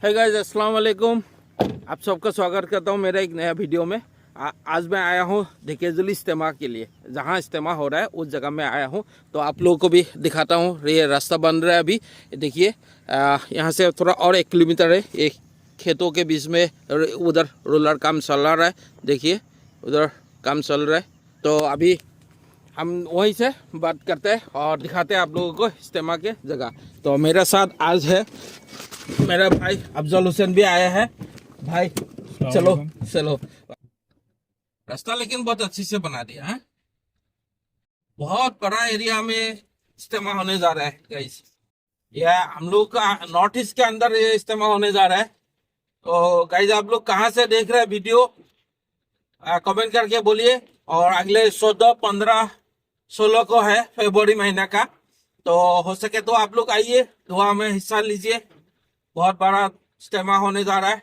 है गाइस, अस्सलाम वालेकुम। आप सबका स्वागत करता हूँ मेरा एक नया वीडियो में। आज मैं आया हूँ ढेकियाजुली इज्तिमा के लिए। जहाँ इज्तिमा हो रहा है उस जगह में आया हूँ, तो आप लोगों को भी दिखाता हूँ। ये रास्ता बन रहा है अभी, देखिए। यहाँ से थोड़ा और 1 किलोमीटर है। एक खेतों के बीच में उधर रोलर काम चल रहा है, देखिए उधर काम चल रहा है। तो अभी हम वहीं से बात करते हैं और दिखाते हैं आप लोगों को इज्तिमा के जगह। तो मेरे साथ आज है मेरा भाई अफजल हुसैन भी आया है। भाई चलो चलो। रास्ता लेकिन बहुत अच्छी से बना दिया है। बहुत बड़ा एरिया में इज्तिमा होने जा रहा है गाइस। यह हम लोग का नॉर्थ ईस्ट के अंदर ये इज्तिमा होने जा रहा है। तो गाइस, आप लोग कहाँ से देख रहे हैं वीडियो, कमेंट करके बोलिए। और अगले 14, 15, 16 को है फरवरी महीना का। तो हो सके तो आप लोग आइए, दुआ में हिस्सा लीजिए। बहुत बड़ा इज्तिमा होने जा रहा है।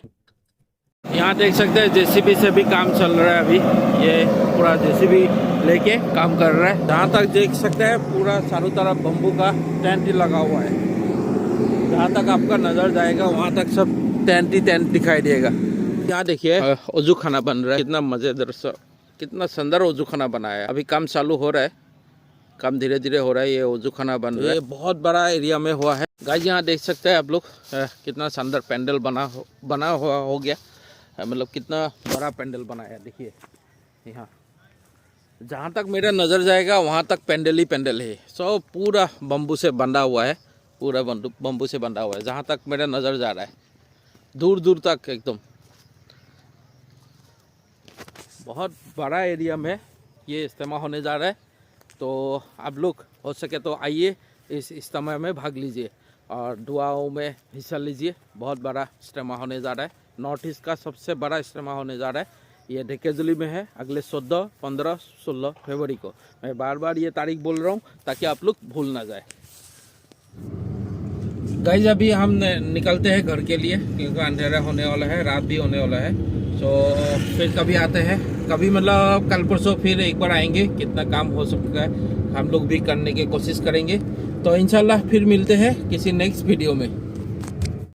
यहाँ देख सकते हैं जेसीबी से भी काम चल रहा है अभी। ये पूरा जेसीबी लेके काम कर रहा है। जहाँ तक देख सकते हैं पूरा चारों तरफ बम्बू का टेंट ही लगा हुआ है। जहाँ तक आपका नजर जाएगा वहाँ तक सब टेंट ही टेंट दिखाई देगा। यहाँ देखिए वजू खाना बन रहा है। कितना मजेदार सा, कितना सुंदर वजू खाना बनाया है। अभी काम चालू हो रहा है, काम धीरे धीरे हो रहा है। ये वजू खाना बन रहा है, बहुत बड़ा एरिया में हुआ है गाइस। यहाँ देख सकते हैं आप लोग कितना शानदार पेंडल बना हुआ हो गया। मतलब कितना बड़ा पेंडल बनाया, देखिए। यहाँ जहाँ तक मेरा नज़र जाएगा वहाँ तक पेंडल ही पेंडल है। सब पूरा बम्बू से बंधा हुआ है, पूरा बम्बू से बंधा हुआ है। जहाँ तक मेरा नज़र जा रहा है दूर दूर तक एकदम बहुत बड़ा एरिया में ये इज्तिमा होने जा रहा है। तो आप लोग हो सके तो आइए, इस इज्तिमा में भाग लीजिए और दुआओं में हिस्सा लीजिए। बहुत बड़ा इज्तिमा होने जा रहा है। नॉर्थ ईस्ट का सबसे बड़ा इज्तिमा होने जा रहा है। ये ढेकियाजुली में है अगले 14, 15, 16 फरवरी को। मैं बार बार ये तारीख बोल रहा हूँ ताकि आप लोग भूल ना जाए। गाइस, अभी हम निकलते हैं घर के लिए क्योंकि अंधेरा होने वाला है, रात भी होने वाला है। तो फिर कभी आते हैं, कभी मतलब कल परसों फिर एक बार आएंगे। कितना काम हो सकता है हम लोग भी करने की कोशिश करेंगे। तो इंशाल्लाह फिर मिलते हैं किसी नेक्स्ट वीडियो में।